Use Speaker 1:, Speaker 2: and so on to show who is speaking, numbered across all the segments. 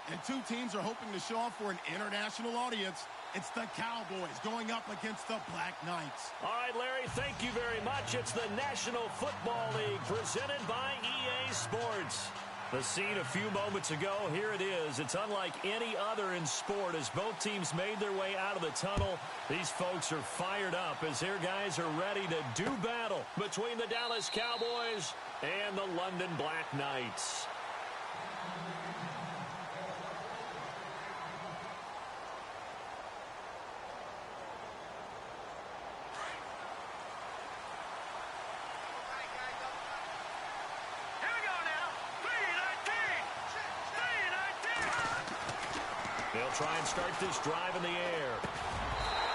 Speaker 1: And two teams are hoping to show off for an international audience. It's the Cowboys going up against the Black Knights.
Speaker 2: All right, Larry, thank you very much. It's the National Football League presented by EA Sports. The scene a few moments ago, here it is. It's unlike any other in sport as both teams made their way out of the tunnel. These folks are fired up as their guys are ready to do battle between the Dallas Cowboys and the London Black Knights. They'll try and start this drive in the air.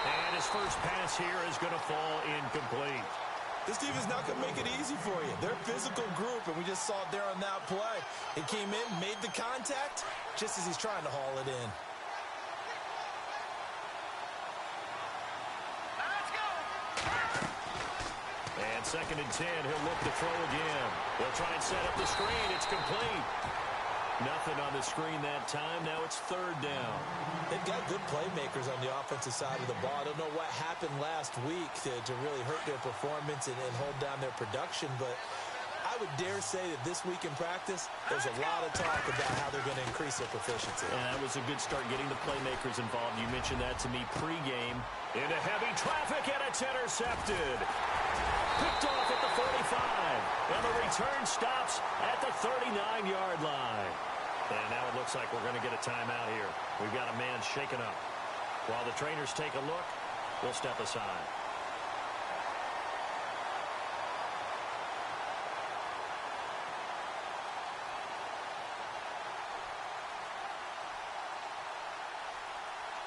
Speaker 2: And his first pass here is going to fall incomplete.
Speaker 3: This team is not going to make it easy for you. They're a physical group, and we just saw it there on that play. He came in, made the contact, just as he's trying to haul it in.
Speaker 4: Let's go.
Speaker 2: And 2nd and 10, he'll look to throw again. They'll try and set up the screen. It's complete. Nothing on the screen that time. Now it's 3rd down.
Speaker 3: They've got good playmakers on the offensive side of the ball. I don't know what happened last week to really hurt their performance and hold down their production, but I would dare say that this week in practice, there's a lot of talk about how they're going to increase their proficiency.
Speaker 2: And that was a good start getting the playmakers involved. You mentioned that to me pregame. Into heavy traffic, and it's intercepted. Picked off at the 45. And the return stops at the 39-yard line. And now it looks like we're going to get a timeout here. We've got a man shaken up. While the trainers take a look, we'll step aside.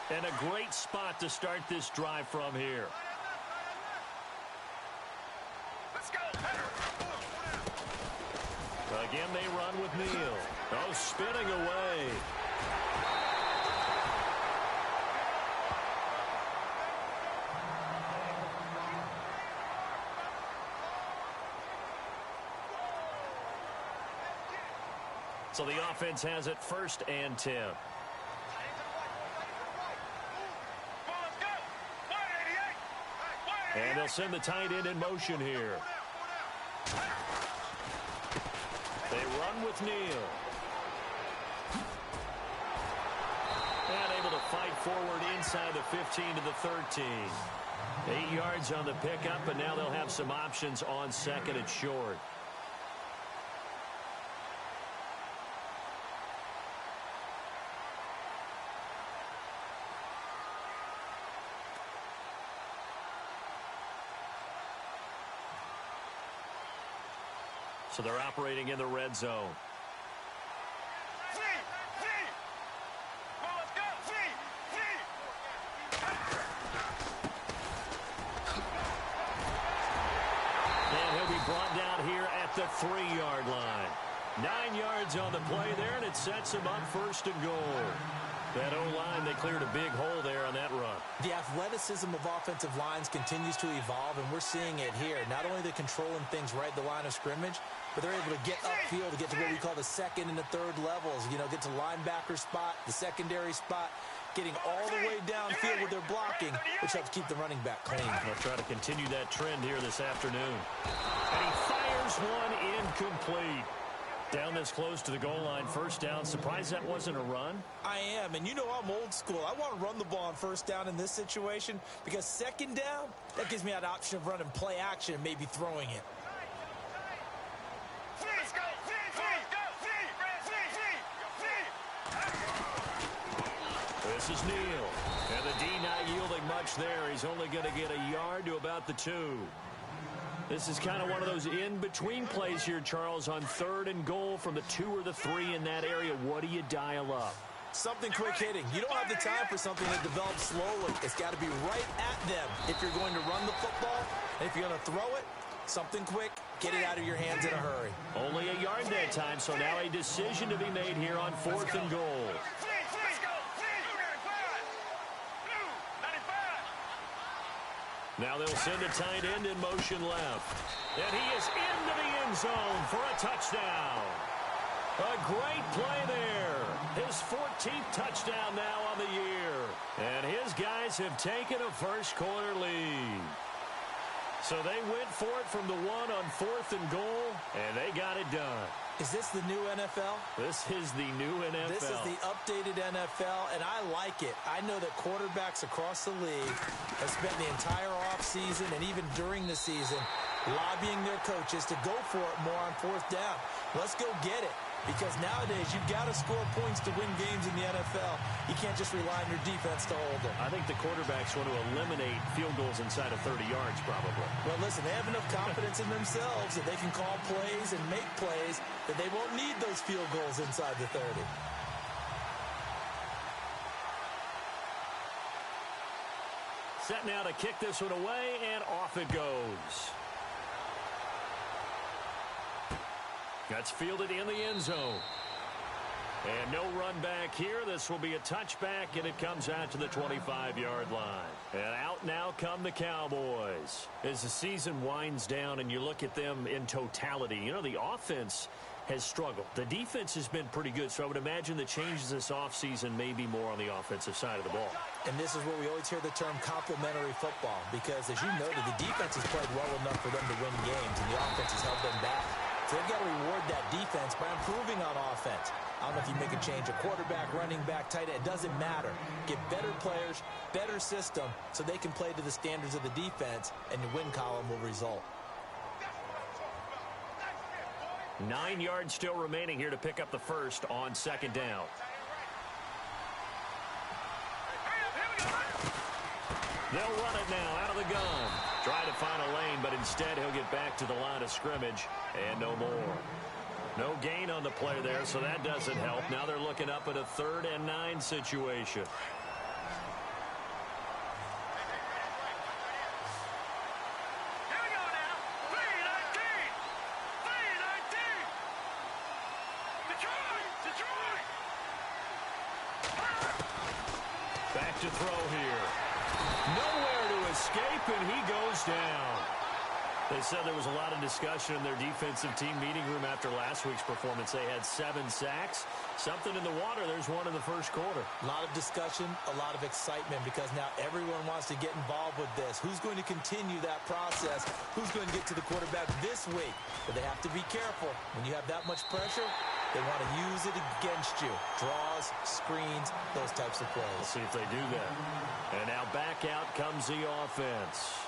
Speaker 2: And a great spot to start this drive from here.
Speaker 4: Let's go.
Speaker 2: Again, they run with Neal. Oh, spinning away. So the offense has it 1st and 10. And they'll send the tight end in motion here. They run with Neal. And able to fight forward inside the 15 to the 13. 8 yards on the pickup, and now they'll have some options on 2nd and short. So they're operating in the red zone. And he'll be brought down here at the 3-yard line. 9 yards on the play there, and it sets him up 1st and goal. That O-line, they cleared a big hole there on that run.
Speaker 3: The athleticism of offensive lines continues to evolve, and we're seeing it here. Not only are they controlling things right at the line of scrimmage, but they're able to get upfield to get to what we call the 2nd and the 3rd levels. You know, get to linebacker spot, the secondary spot, getting all the way downfield with their blocking, which helps keep the running back clean.
Speaker 2: They'll try to continue that trend here this afternoon. And he fires one incomplete. Down this close to the goal line, 1st down. Surprised that wasn't a run?
Speaker 3: I am, and you know I'm old school. I want to run the ball on 1st down in this situation because 2nd down, that gives me that option of running play action and maybe throwing it.
Speaker 2: This is Neal. And the D not yielding much there. He's only going to get a yard to about the 2. This is kind of one of those in-between plays here, Charles, on 3rd and goal from the 2 or the 3 in that area. What do you dial up?
Speaker 3: Something quick hitting. You don't have the time for something that develops slowly. It's got to be right at them if you're going to run the football. And if you're going to throw it, something quick, get it out of your hands in a hurry.
Speaker 2: Only a yard that time, so now a decision to be made here on 4th and goal. Now they'll send a tight end in motion left. And he is into the end zone for a touchdown. A great play there. His 14th touchdown now on the year. And his guys have taken a first-quarter lead. So they went for it from the 1 on 4th and goal, and they got it done.
Speaker 3: Is this the new NFL?
Speaker 2: This is the new NFL.
Speaker 3: This is the updated NFL, and I like it. I know that quarterbacks across the league have spent the entire offseason and even during the season lobbying their coaches to go for it more on 4th down. Let's go get it. Because nowadays, you've got to score points to win games in the NFL. You can't just rely on your defense to hold them.
Speaker 2: I think the quarterbacks want to eliminate field goals inside of 30 yards, probably.
Speaker 3: Well, listen, they have enough confidence in themselves that they can call plays and make plays that they won't need those field goals inside the 30.
Speaker 2: Set now to kick this one away, and off it goes. That's fielded in the end zone. And no run back here. This will be a touchback, and it comes out to the 25-yard line. And out now come the Cowboys. As the season winds down and you look at them in totality, you know, the offense has struggled. The defense has been pretty good, so I would imagine the changes this offseason may be more on the offensive side of the ball.
Speaker 3: And this is where we always hear the term complementary football, because, as you noted, the defense has played well enough for them to win games, and the offense has held them back. So they've got to reward that defense by improving on offense. I don't know if you make a change, a quarterback, running back, tight end, it doesn't matter. Get better players, better system, so they can play to the standards of the defense, and the win column will result.
Speaker 2: 9 yards still remaining here to pick up the first on 2nd down. They'll run it now out of the gun. Try to find a lane, but instead he'll get back to the line of scrimmage and no more. No gain on the play there, so that doesn't help. Now they're looking up at a 3rd and 9 situation. Back to throw here. Nowhere to escape, and he goes down. They said there was a lot of discussion in their defensive team meeting room after last week's performance. They had 7 sacks. Something in the water. There's one in the first quarter.
Speaker 3: A lot of discussion, a lot of excitement, because now everyone wants to get involved with this. Who's going to continue that process? Who's going to get to the quarterback this week? But they have to be careful. When you have that much pressure, they want to use it against you. Draws, screens, those types of plays.
Speaker 2: We'll see if they do that. And now back out comes the offense.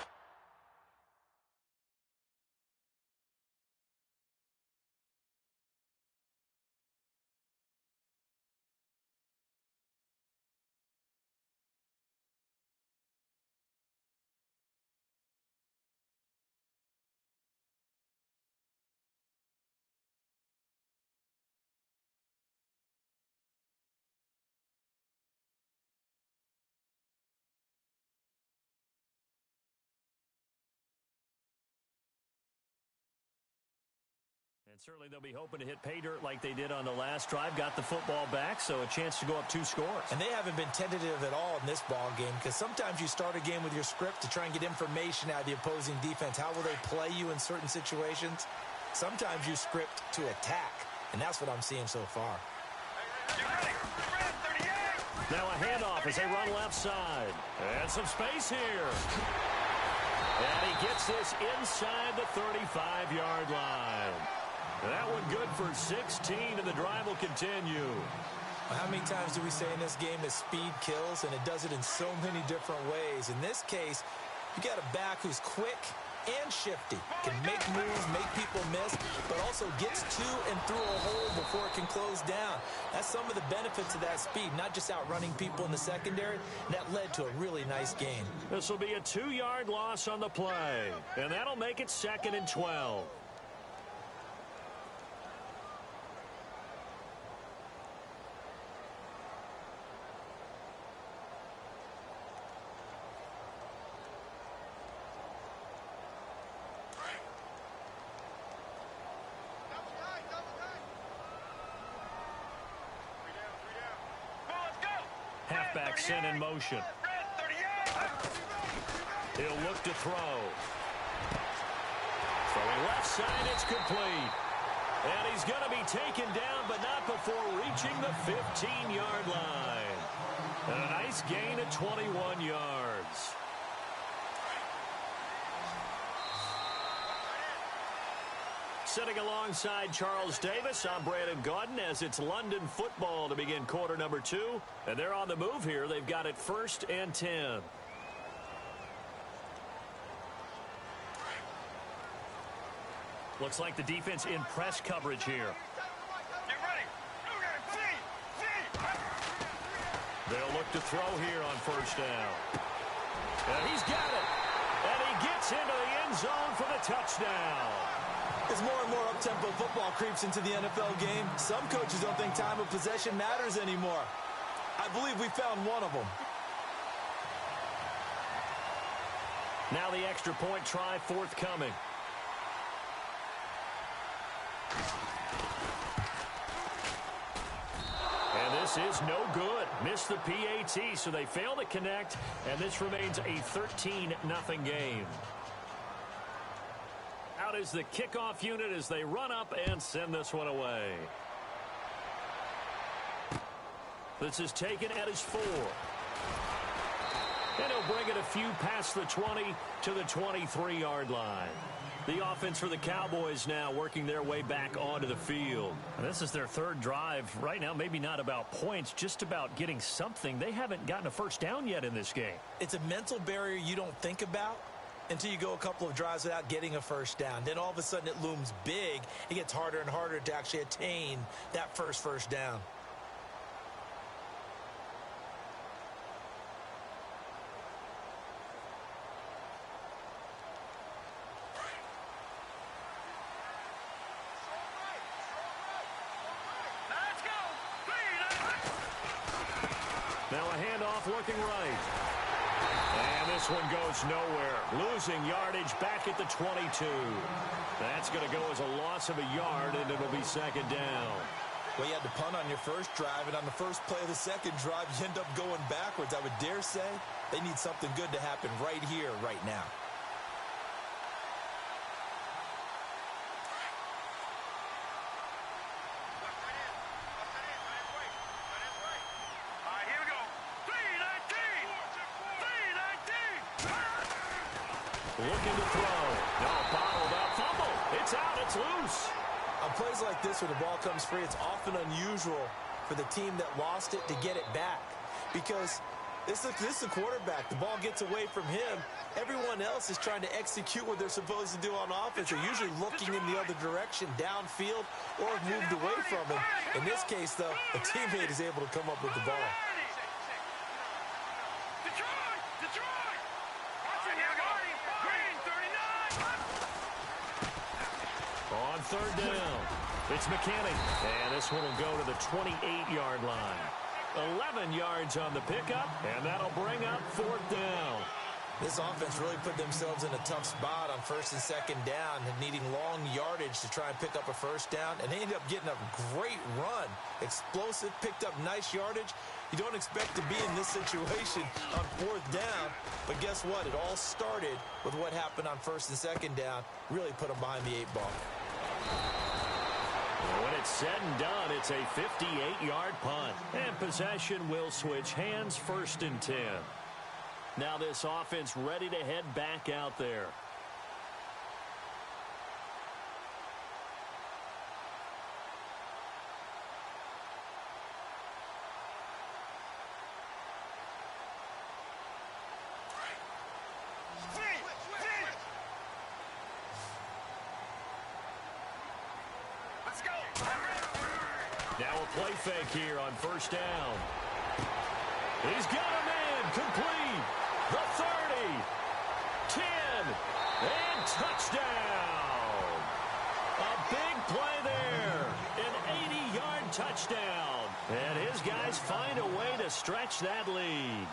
Speaker 2: And certainly they'll be hoping to hit pay dirt like they did on the last drive. Got the football back, so a chance to go up 2 scores.
Speaker 3: And they haven't been tentative at all in this ball game, because sometimes you start a game with your script to try and get information out of the opposing defense. How will they play you in certain situations? Sometimes you script to attack, and that's what I'm seeing so far.
Speaker 2: Now a handoff as they run left side. And some space here. And he gets this inside the 35-yard line. That one good for 16, and the drive will continue.
Speaker 3: How many times do we say in this game that speed kills, and it does it in so many different ways? In this case, you got a back who's quick and shifty, can make moves, make people miss, but also gets to and through a hole before it can close down. That's some of the benefits of that speed, not just outrunning people in the secondary. That led to a really nice gain.
Speaker 2: This will be a 2-yard loss on the play, and that'll make it 2nd and 12. Halfback sent in motion. He'll look to throw. Throwing left side, it's complete. And he's going to be taken down, but not before reaching the 15-yard line. And a nice gain of 21 yards. Sitting alongside Charles Davis, I'm Brandon Gaudin as it's London football to begin quarter number 2. And they're on the move here. They've got it 1st and 10. Looks like the defense in press coverage here.
Speaker 4: Get ready.
Speaker 2: They'll look to throw here on 1st down. And he's got it. And he gets into the end zone for the touchdown.
Speaker 3: As more and more up-tempo football creeps into the NFL game, some coaches don't think time of possession matters anymore. I believe we found one of them.
Speaker 2: Now the extra point try forthcoming. And this is no good. Missed the PAT, so they fail to connect, and this remains a 13-0 game. Out is the kickoff unit as they run up and send this one away. This is taken at his 4. And he'll bring it a few past the 20 to the 23-yard line. The offense for the Cowboys now working their way back onto the field. And this is their 3rd drive. Right now, maybe not about points, just about getting something. They haven't gotten a 1st down yet in this game.
Speaker 3: It's a mental barrier you don't think about until you go a couple of drives without getting a 1st down. Then all of a sudden it looms big. It gets harder and harder to actually attain that first down.
Speaker 2: Now a handoff looking right. And this one goes nowhere. Losing yardage back at the 22. That's going to go as a loss of a yard, and it'll be 2nd down.
Speaker 3: Well, you had to punt on your 1st drive, and on the first play of the 2nd drive, you end up going backwards. I would dare say they need something good to happen right here, right now.
Speaker 2: Looking to throw. No, bottled up. Fumble. It's out. It's loose.
Speaker 3: On plays like this where the ball comes free, it's often unusual for the team that lost it to get it back. Because this is the quarterback. The ball gets away from him. Everyone else is trying to execute what they're supposed to do on offense. They're usually looking in the other direction, downfield, or have moved away from him. In this case, though, a teammate is able to come up with the ball.
Speaker 2: On 3rd down, it's McKinney. And this one will go to the 28-yard line. 11 yards on the pickup, and that'll bring up 4th down.
Speaker 3: This offense really put themselves in a tough spot on 1st and 2nd down, and needing long yardage to try and pick up a 1st down, and they ended up getting a great run. Explosive, picked up nice yardage. You don't expect to be in this situation on 4th down, but guess what? It all started with what happened on 1st and 2nd down. Really put them behind the 8-ball.
Speaker 2: When it's said and done, it's a 58-yard punt. And possession will switch hands, 1st and 10. Now this offense ready to head back out there. Now a play fake here on 1st down. He's got a man complete. The 30, 10, and touchdown. A big play there. An 80-yard touchdown. And his guys find a way to stretch that lead.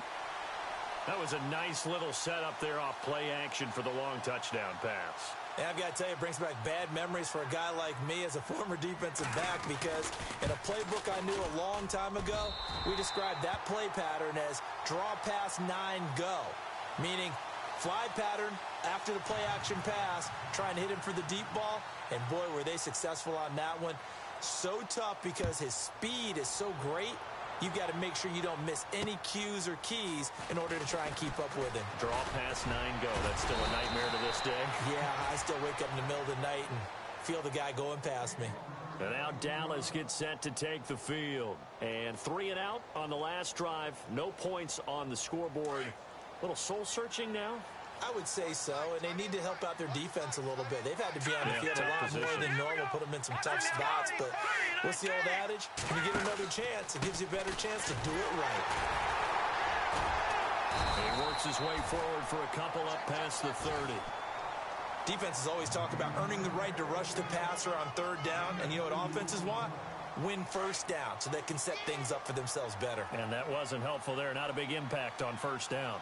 Speaker 2: That was a nice little setup there off play action for the long touchdown pass.
Speaker 3: And I've got to tell you, it brings back bad memories for a guy like me as a former defensive back, because in a playbook I knew a long time ago, we described that play pattern as draw pass 9 go, meaning Fly pattern after the play action pass, trying to hit him for the deep ball, and boy, were they successful on that one. So tough because his speed is so great. You've got to make sure you don't miss any cues or keys in order to try and keep up with him.
Speaker 2: Draw past 9 go. That's still a nightmare to this day.
Speaker 3: Yeah, I still wake up in the middle of the night and feel the guy going past me.
Speaker 2: And now Dallas gets set to take the field. And 3 and out on the last drive. No points on the scoreboard. A little soul-searching now?
Speaker 3: I would say so, and they need to help out their defense a little bit. They've had to be on the field a lot more than normal, put them in some tough spots. But what's the old adage? When you get another chance, it gives you a better chance to do it right.
Speaker 2: He works his way forward for a couple up past the 30.
Speaker 3: Defenses always talk about earning the right to rush the passer on 3rd down, and you know what offenses want? Win 1st down so they can set things up for themselves better.
Speaker 2: And that wasn't helpful there. Not a big impact on 1st down.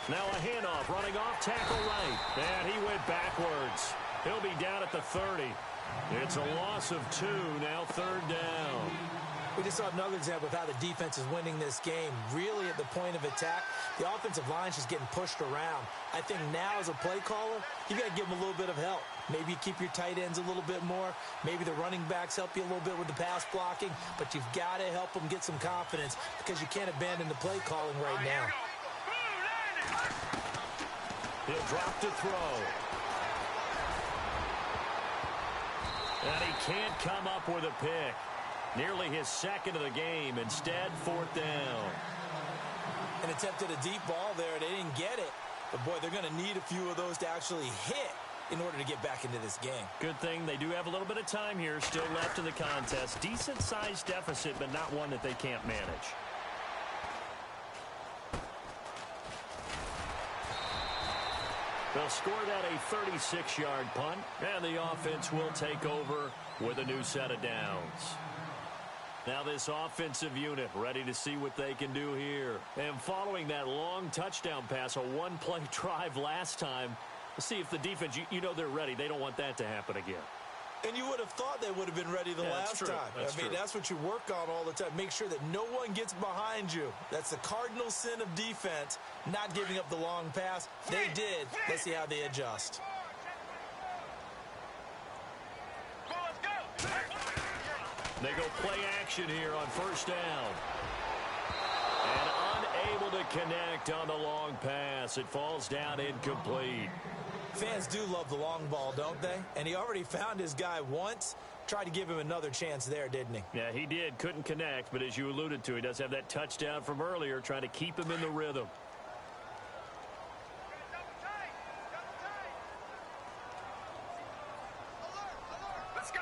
Speaker 2: Now a handoff, running off, tackle right. And he went backwards. He'll be down at the 30. It's a loss of 2, now 3rd down.
Speaker 3: We just saw another example of how the defense is winning this game. Really at the point of attack, the offensive line is just getting pushed around. I think now as a play caller, you got to give them a little bit of help. Maybe you keep your tight ends a little bit more. Maybe the running backs help you a little bit with the pass blocking. But you've got to help them get some confidence because you can't abandon the play calling right now.
Speaker 2: He'll drop to throw. And he can't come up with a pick. Nearly his 2nd of the game. Instead, 4th down.
Speaker 3: An attempt at a deep ball there. They didn't get it. But, boy, they're going to need a few of those to actually hit in order to get back into this game.
Speaker 2: Good thing they do have a little bit of time here still left in the contest. Decent-sized deficit, but not one that they can't manage. They'll score that a 36-yard punt, and the offense will take over with a new set of downs. Now this offensive unit ready to see what they can do here. And following that long touchdown pass, a one-play drive last time, let's see if the defense, you know they're ready. They don't want that to happen again.
Speaker 3: And you would have thought they would have been ready the last time. I mean, that's what you work on all the time. Make sure that no one gets behind you. That's the cardinal sin of defense, not giving up the long pass. They did. Let's see how they adjust.
Speaker 2: They go play action here on 1st down. And unable to connect on the long pass. It falls down incomplete.
Speaker 3: Fans do love the long ball, don't they? And he already found his guy once. Tried to give him another chance there, didn't he?
Speaker 2: Yeah, he did. Couldn't connect, but as you alluded to, he does have that touchdown from earlier, trying to keep him in the rhythm.
Speaker 4: Let's go.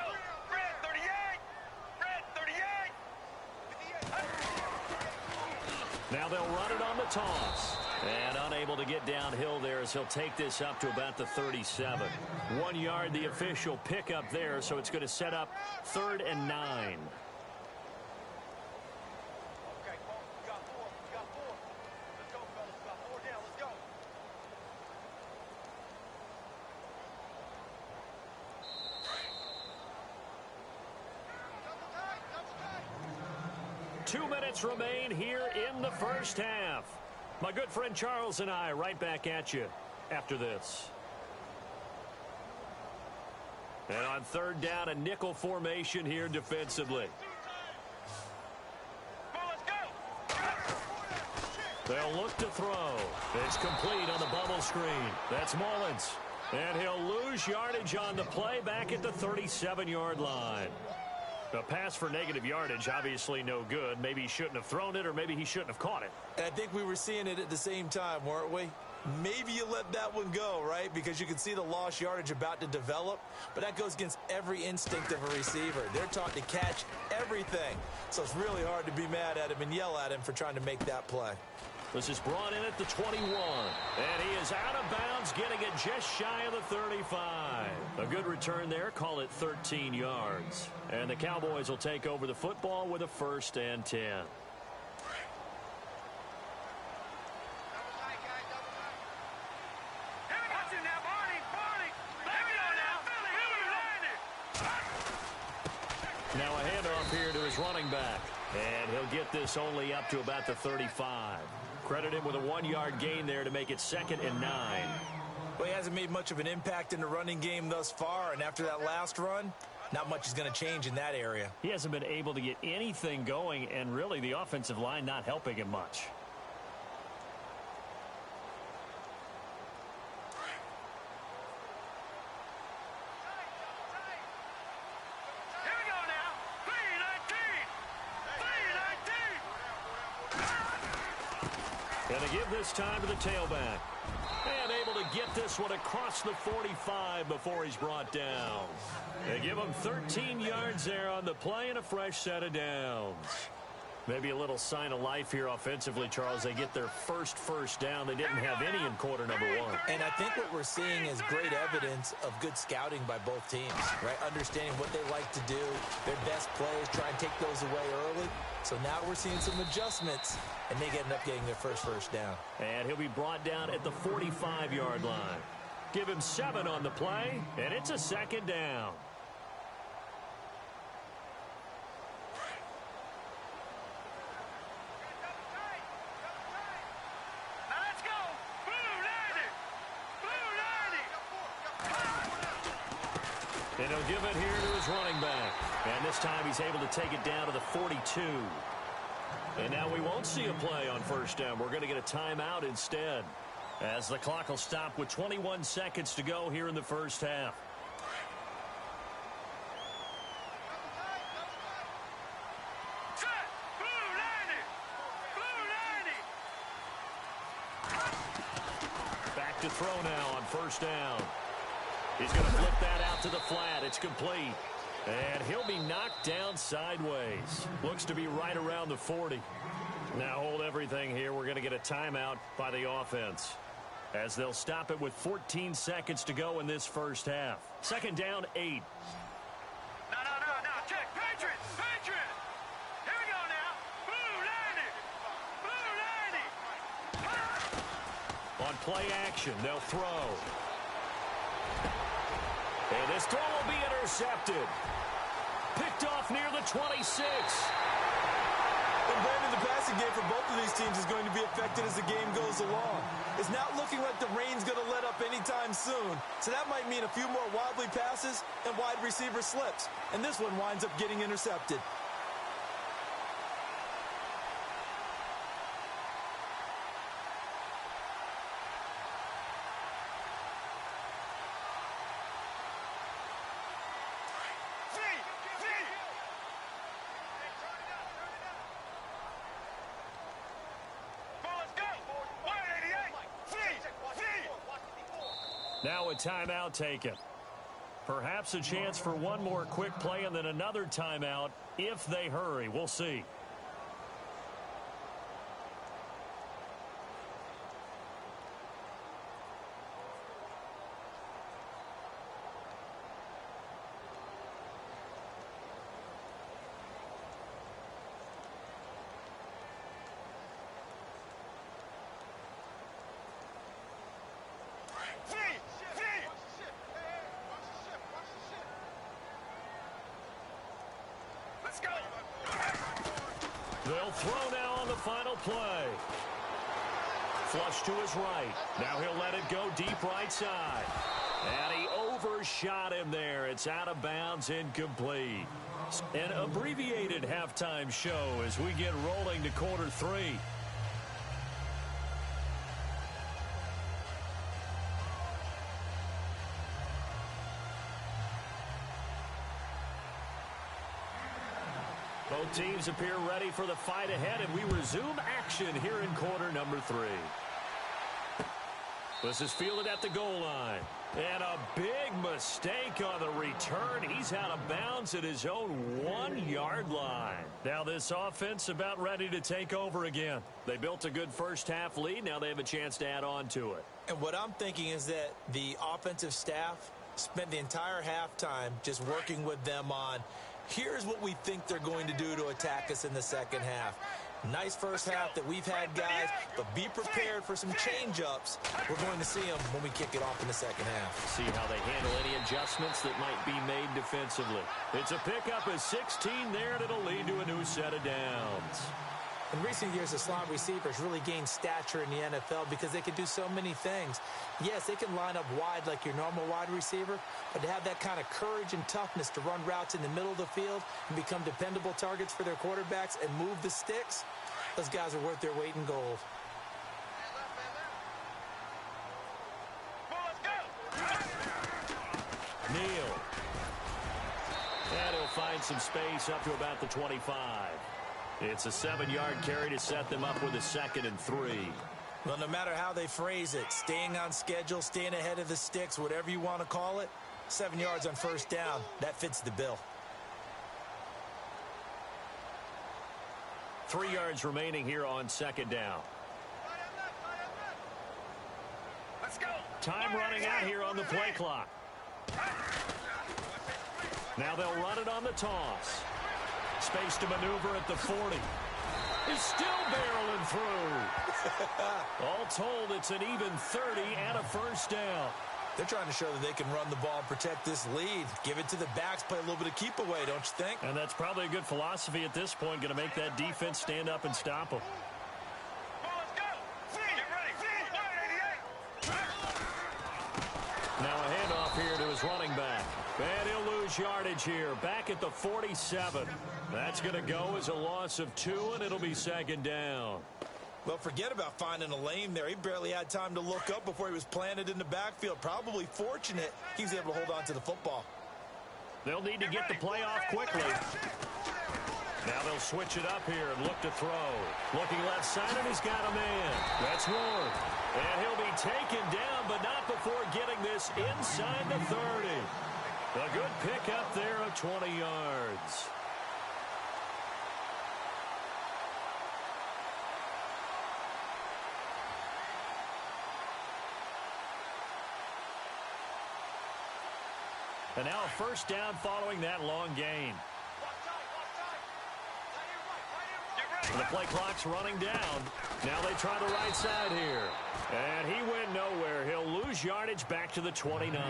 Speaker 4: Red 38. Red 38.
Speaker 2: Now they'll run it on the toss. And unable to get downhill there as he'll take this up to about the 37. 1 yard, the official pickup there, so it's going to set up 3rd and 9.
Speaker 4: Okay, we got 4. We got 4. Let's go, fellas. We got 4 down. Let's go. Double tight.
Speaker 2: 2 minutes remain here in the 1st half. My good friend Charles and I right back at you after this. And on 3rd down, a nickel formation here defensively. They'll look to throw. It's complete on the bubble screen. That's Mullins. And he'll lose yardage on the play back at the 37-yard line. A pass for negative yardage, obviously no good. Maybe he shouldn't have thrown it, or maybe he shouldn't have caught it.
Speaker 3: And I think we were seeing it at the same time, weren't we? Maybe you let that one go, right? Because you can see the lost yardage about to develop. But that goes against every instinct of a receiver. They're taught to catch everything. So it's really hard to be mad at him and yell at him for trying to make that play.
Speaker 2: This is brought in at the 21. And he is out of bounds, getting it just shy of the 35. A good return there. Call it 13 yards. And the Cowboys will take over the football with a 1st and 10. Now a handoff here to his running back. And he'll get this only up to about the 35. Credit him with a 1-yard gain there to make it 2nd and 9.
Speaker 3: Well, he hasn't made much of an impact in the running game thus far, and after that last run, not much is going to change in that area.
Speaker 2: He hasn't been able to get anything going, and really the offensive line not helping him much. Going to give this time to the tailback. And able to get this one across the 45 before he's brought down. They give him 13 yards there on the play and a fresh set of downs. Maybe a little sign of life here offensively, Charles. They get their first down. They didn't have any in quarter number 1.
Speaker 3: And I think what we're seeing is great evidence of good scouting by both teams, right? Understanding what they like to do, their best plays, try and take those away early. So now we're seeing some adjustments, and they end up getting their first down.
Speaker 2: And he'll be brought down at the 45-yard line. Give him 7 on the play, and it's a 2nd down. And he'll give it here to his running back. And this time he's able to take it down to the 42. And now we won't see a play on 1st down. We're going to get a timeout instead, as the clock will stop with 21 seconds to go here in the first half. Back to throw now on 1st down. He's going to flip that out to the flat. It's complete. And he'll be knocked down sideways. Looks to be right around the 40. Now hold everything here. We're going to get a timeout by the offense, as they'll stop it with 14 seconds to go in this first half. 2nd down, 8.
Speaker 4: No. Check. Patriots. Here we go now. Blue 90.
Speaker 2: On play action, they'll throw. And this throw will be intercepted. Picked off near the 26.
Speaker 5: And Brandon, the passing game for both of these teams is going to be affected as the game goes along. It's not looking like the rain's going to let up anytime soon. So that might mean a few more wobbly passes and wide receiver slips. And this one winds up getting intercepted.
Speaker 2: Now a timeout taken. Perhaps a chance for one more quick play and then another timeout if they hurry. We'll see. They'll throw now on the final play. Flush to his right. Now he'll let it go deep right side. And he overshot him there. It's out of bounds, incomplete. An abbreviated halftime show as we get rolling to quarter 3. Both teams appear ready for the fight ahead, and we resume action here in quarter number 3. This is fielded at the goal line. And a big mistake on the return. He's out of bounds at his own 1-yard line. Now this offense about ready to take over again. They built a good first half lead. Now they have a chance to add on to it.
Speaker 3: And what I'm thinking is that the offensive staff spent the entire halftime just working with them on, here's what we think they're going to do to attack us in the second half. Nice first half that we've had, guys, but be prepared for some change-ups. We're going to see them when we kick it off in the second half.
Speaker 2: See how they handle any adjustments that might be made defensively. It's a pickup of 16 there, and it'll lead to a new set of downs.
Speaker 3: In recent years, the slot receivers really gained stature in the NFL because they can do so many things. Yes, they can line up wide like your normal wide receiver, but to have that kind of courage and toughness to run routes in the middle of the field and become dependable targets for their quarterbacks and move the sticks, those guys are worth their weight in gold.
Speaker 2: Neal. And he'll find some space up to about the 25. It's a 7-yard carry to set them up with a 2nd and 3.
Speaker 3: Well, no matter how they phrase it, staying on schedule, staying ahead of the sticks, whatever you want to call it, 7 yards on first down, that fits the bill.
Speaker 2: 3 yards remaining here on 2nd down.
Speaker 4: Let's go.
Speaker 2: Time running out here on the play clock. Now they'll run it on the toss. Space to maneuver at the 40. He's still barreling through. All told, it's an even 30 and a first down.
Speaker 3: They're trying to show that they can run the ball and protect this lead. Give it to the backs, play a little bit of keep away, don't you think?
Speaker 2: And that's probably a good philosophy at this point, going to make that defense stand up and stop them.
Speaker 4: Let's go. Get ready. 188.
Speaker 2: Now a handoff here to his running back. And he'll lose yardage here, back at the 47. That's going to go as a loss of 2, and it'll be 2nd down.
Speaker 3: Well, forget about finding a lane there. He barely had time to look up before he was planted in the backfield. Probably fortunate he was able to hold on to the football.
Speaker 2: They'll need to get the play off quickly. Now they'll switch it up here and look to throw. Looking left side, and he's got a man. That's Ward. And he'll be taken down, but not before getting this inside the 30. A good pickup there of 20 yards. And now a first down following that long gain. And the play clock's running down. Now they try the right side here. And he went nowhere. He'll lose yardage back to the 29.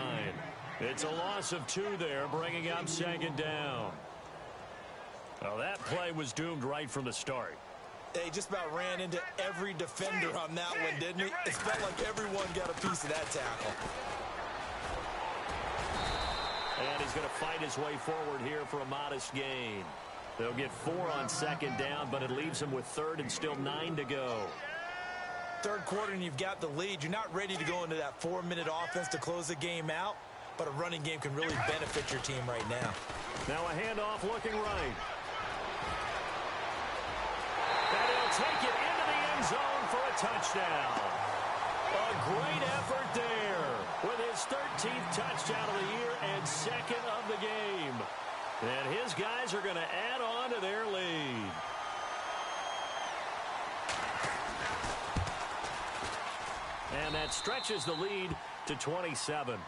Speaker 2: It's a loss of 2 there, bringing up 2nd down. Well, that play was doomed right from the start.
Speaker 3: They just about ran into every defender on that one, didn't he? It felt like everyone got a piece of that tackle.
Speaker 2: And he's going to fight his way forward here for a modest gain. They'll get 4 on 2nd down, but it leaves them with 3rd and still 9 to go.
Speaker 3: Third quarter and you've got the lead. You're not ready to go into that 4-minute offense to close the game out, but a running game can really benefit your team right now.
Speaker 2: Now a handoff looking right. And he'll take it into the end zone for a touchdown. A great effort there with his 13th touchdown of the year and 2nd of the game. And his guys are going to add on to their lead. And that stretches the lead to 27.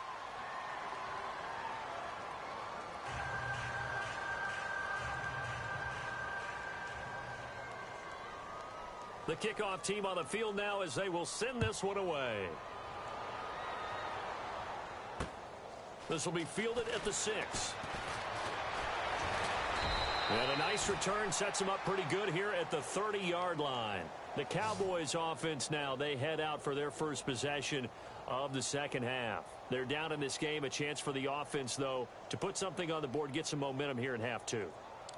Speaker 2: The kickoff team on the field now as they will send this one away. This will be fielded at the 6. And a nice return sets them up pretty good here at the 30-yard line. The Cowboys offense now, they head out for their first possession of the second half. They're down in this game, a chance for the offense, though, to put something on the board, get some momentum here in half 2.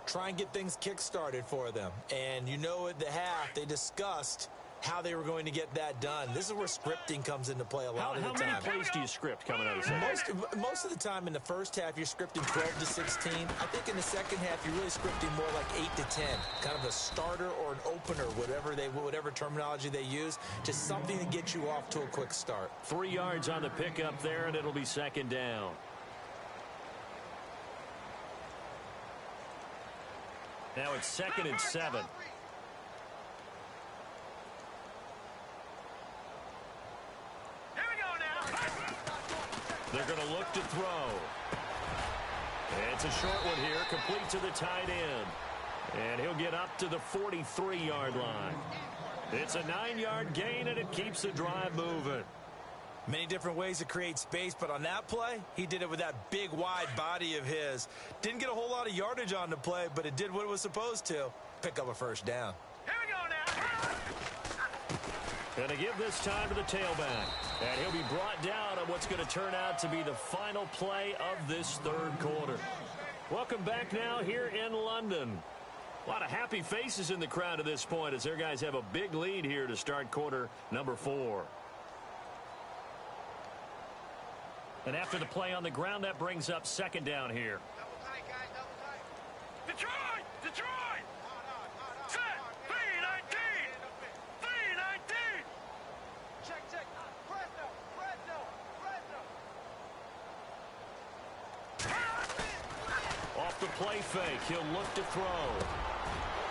Speaker 3: Try and get things kick-started for them. And you know at the half, they discussed how they were going to get that done. This is where scripting comes into play a lot of the time.
Speaker 2: How many plays do you script coming out of the second?
Speaker 3: Most of the time in the first half, you're scripting 12 to 16. I think in the second half, you're really scripting more like 8 to 10. Kind of a starter or an opener, whatever terminology they use, just something to get you off to a quick start.
Speaker 2: 3 yards on the pickup there, and it'll be second down. Now it's 2nd and 7. They're going to look to throw. It's a short one here, complete to the tight end. And he'll get up to the 43-yard line. It's a 9-yard gain, and it keeps the drive moving.
Speaker 3: Many different ways to create space, but on that play, he did it with that big, wide body of his. Didn't get a whole lot of yardage on the play, but it did what it was supposed to. Pick up a first down.
Speaker 4: Here we go now.
Speaker 2: Going to give this time to the tailback. And he'll be brought down on what's going to turn out to be the final play of this third quarter. Welcome back now here in London. A lot of happy faces in the crowd at this point as their guys have a big lead here to start quarter number 4. And after the play on the ground, that brings up second down here.
Speaker 4: Double tight, guys, double tight. Detroit! Detroit! Set! 319! 319! Check, check. Fresno! Fresno! Fresno!
Speaker 2: Off the play fake, he'll look to throw.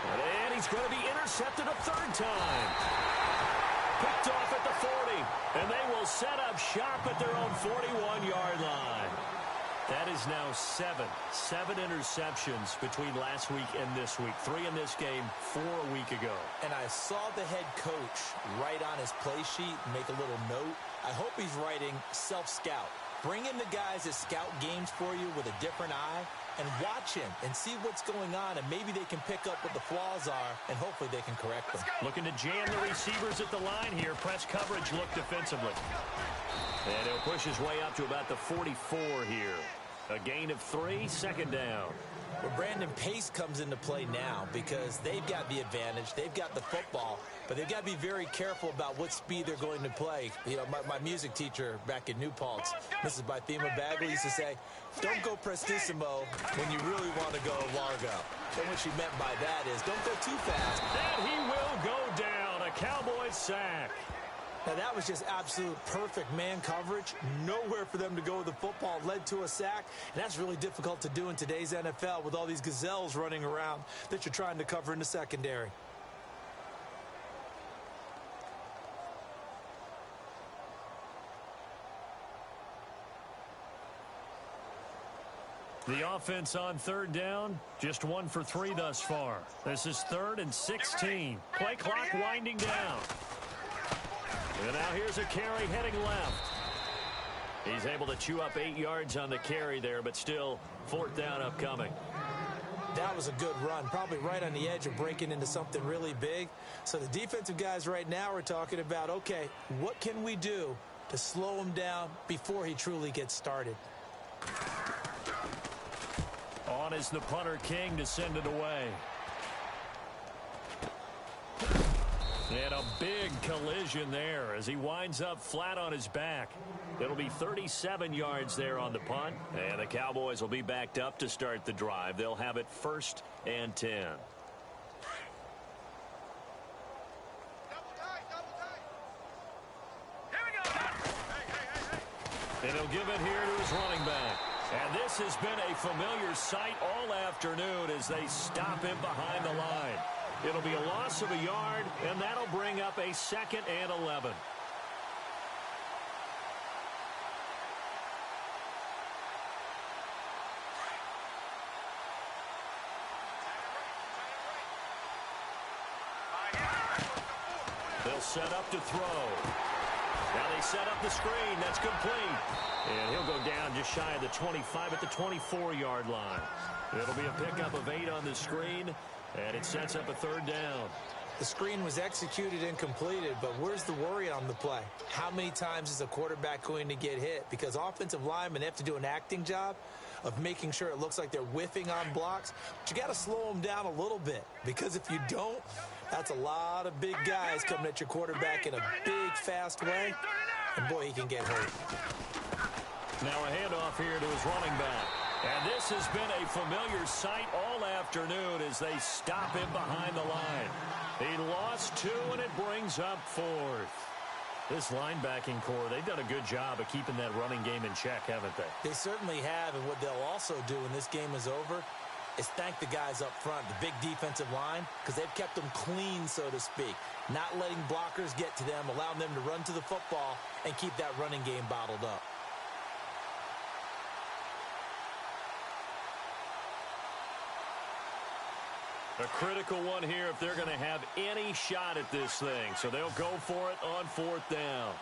Speaker 2: And he's going to be intercepted a third time. Picked off at the 40, and they will set up shop at their own 41-yard line. That is now 7 interceptions between last week and this week. 3 in this game, 4 a week ago.
Speaker 3: And I saw the head coach write on his play sheet, make a little note. I hope he's writing self-scout. Bring in the guys that scout games for you with a different eye and watch him and see what's going on, and maybe they can pick up what the flaws are, and hopefully they can correct them.
Speaker 2: Looking to jam the receivers at the line here. Press coverage look defensively. And he'll push his way up to about the 44 here. A gain of 3, second down.
Speaker 3: Well, Brandon, pace comes into play now because they've got the advantage. They've got the football, but they've got to be very careful about what speed they're going to play. You know, my music teacher back in New Paltz, Mrs. Bythema Bagley, used to say, don't go prestissimo when you really want to go largo. And what she meant by that is don't go too fast.
Speaker 2: And he will go down. A Cowboys sack.
Speaker 3: Now, that was just absolute perfect man coverage. Nowhere for them to go with the football. Led to a sack. And that's really difficult to do in today's NFL with all these gazelles running around that you're trying to cover in the secondary.
Speaker 2: The offense on third down, just 1 for 3 thus far. This is 3rd and 16. Play clock winding down. And now here's a carry heading left. He's able to chew up 8 yards on the carry there, but still 4th down upcoming.
Speaker 3: That was a good run, probably right on the edge of breaking into something really big. So the defensive guys right now are talking about, okay, what can we do to slow him down before he truly gets started?
Speaker 2: On is the punter King to send it away. And a big collision there as he winds up flat on his back. It'll be 37 yards there on the punt, and the Cowboys will be backed up to start the drive. They'll have it 1st and 10.
Speaker 4: Double tight, double tight. Here we go. Hey.
Speaker 2: And he'll give it here to his running back. And this has been a familiar sight all afternoon as they stop him behind the line. It'll be a loss of a yard, and that'll bring up a 2nd and 11. They'll set up to throw. Now they set up the screen. That's complete. And he'll go down just shy of the 25 at the 24-yard line. It'll be a pickup of 8 on the screen, and it sets up a 3rd down.
Speaker 3: The screen was executed and completed, but where's the worry on the play? How many times is a quarterback going to get hit? Because offensive linemen have to do an acting job of making sure it looks like they're whiffing on blocks. But you got to slow them down a little bit, because if you don't, that's a lot of big guys coming at your quarterback in a big, fast way. And, boy, he can get hurt.
Speaker 2: Now a handoff here to his running back. And this has been a familiar sight all afternoon as they stop him behind the line. He lost 2, and it brings up 4th. This linebacking core, they've done a good job of keeping that running game in check, haven't they?
Speaker 3: They certainly have, and what they'll also do when this game is over is thank the guys up front, the big defensive line, because they've kept them clean, so to speak, not letting blockers get to them, allowing them to run to the football and keep that running game bottled up.
Speaker 2: A critical one here if they're going to have any shot at this thing. So they'll go for it on 4th down.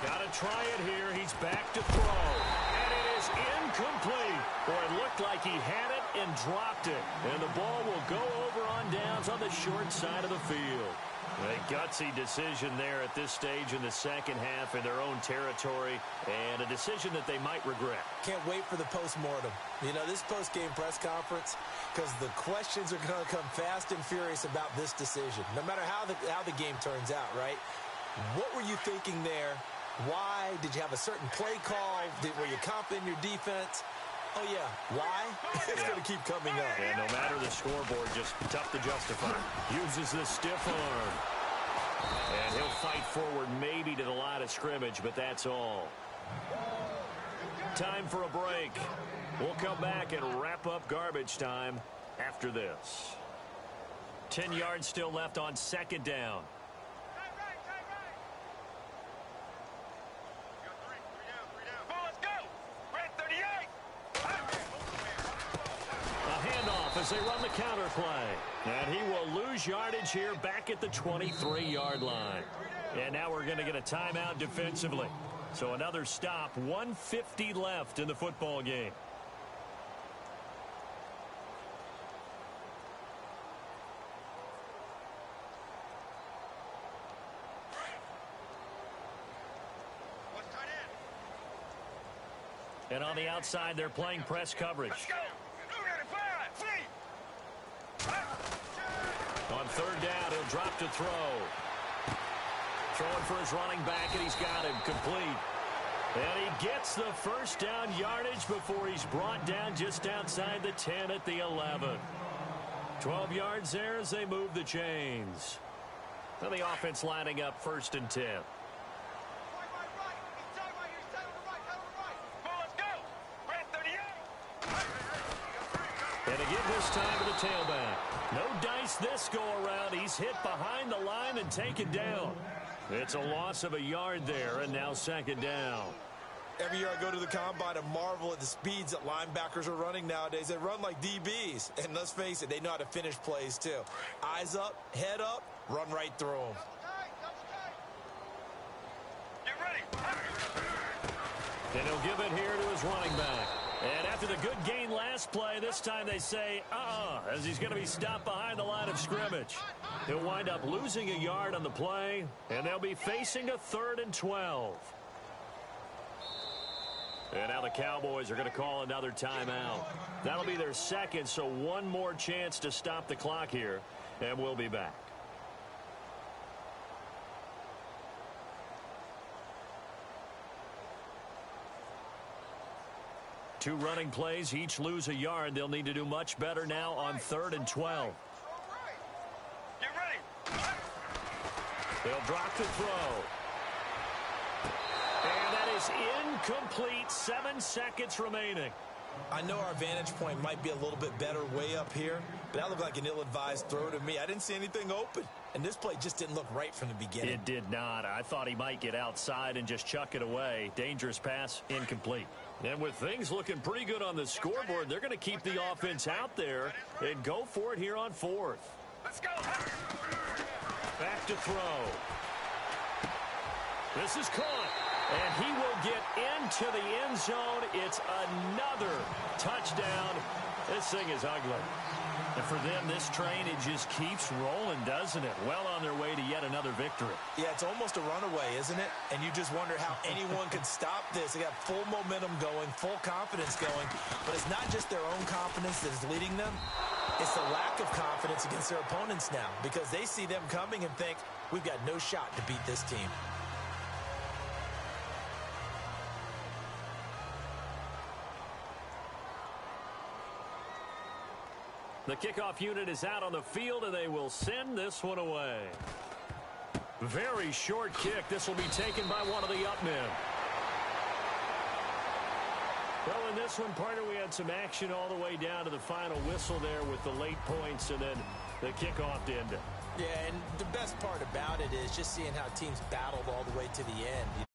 Speaker 2: Got to try it here. He's back to throw. And it is incomplete. Boy, it looked like he had it and dropped it. And the ball will go over on downs on the short side of the field. A gutsy decision there at this stage in the second half in their own territory, and a decision that they might regret.
Speaker 3: Can't wait for the postmortem. You know, this post-game press conference, because the questions are going to come fast and furious about this decision, no matter how the game turns out, right? What were you thinking there? Why? Did you have a certain play call? Were you confident in your defense? Oh, yeah. Why? It's going to keep coming up.
Speaker 2: And no matter the scoreboard, just tough to justify. Uses the stiff arm. And he'll fight forward maybe to the line of scrimmage, but that's all. Time for a break. We'll come back and wrap up garbage time after this. 10 yards still left on 2nd down. As they run the counter play. And he will lose yardage here back at the 23-yard line. And now we're going to get a timeout defensively. So another stop, 1:50 left in the football game. And on the outside, they're playing press coverage. On 3rd down, he'll drop to throw. Throwing for his running back, and he's got him complete. And he gets the 1st down yardage before he's brought down just outside the 10 at the 11. 12 yards there as they move the chains. Now the offense lining up 1st and 10. And again this time to the tailback. No dice this go-around. He's hit behind the line and taken down. It's a loss of a yard there, and now 2nd down.
Speaker 5: Every year I go to the combine and marvel at the speeds that linebackers are running nowadays. They run like DBs. And let's face it, they know how to finish plays too. Eyes up, head up, run right through them.
Speaker 4: Get ready.
Speaker 2: And he'll give it here to his running back. And after the good gain last play, this time they say, as he's going to be stopped behind the line of scrimmage. He'll wind up losing a yard on the play, and they'll be facing a 3rd and 12. And now the Cowboys are going to call another timeout. That'll be their 2nd, so one more chance to stop the clock here, and we'll be back. Two running plays, each lose a yard. They'll need to do much better now on 3rd and 12.
Speaker 4: Get ready.
Speaker 2: They'll drop to throw. And that is incomplete. 7 seconds remaining.
Speaker 3: I know our vantage point might be a little bit better way up here, but that looked like an ill-advised throw to me. I didn't see anything open. And this play just didn't look right from the beginning.
Speaker 2: It did not. I thought he might get outside and just chuck it away. Dangerous pass, incomplete. And with things looking pretty good on the scoreboard, they're going to keep the offense out there and go for it here on 4th.
Speaker 4: Let's go.
Speaker 2: Back to throw. This is caught. And he will get into the end zone. It's another touchdown. This thing is ugly. And for them, this train, it just keeps rolling, doesn't it? Well on their way to yet another victory.
Speaker 3: Yeah, it's almost a runaway, isn't it? And you just wonder how anyone could stop this. They got full momentum going, full confidence going. But it's not just their own confidence that is leading them. It's the lack of confidence against their opponents now, because they see them coming and think, we've got no shot to beat this team.
Speaker 2: The kickoff unit is out on the field, and they will send this one away. Very short kick. This will be taken by one of the up men. Well, in this one, partner, we had some action all the way down to the final whistle there with the late points and then the kickoff to end it.
Speaker 3: Yeah, and the best part about it is just seeing how teams battled all the way to the end.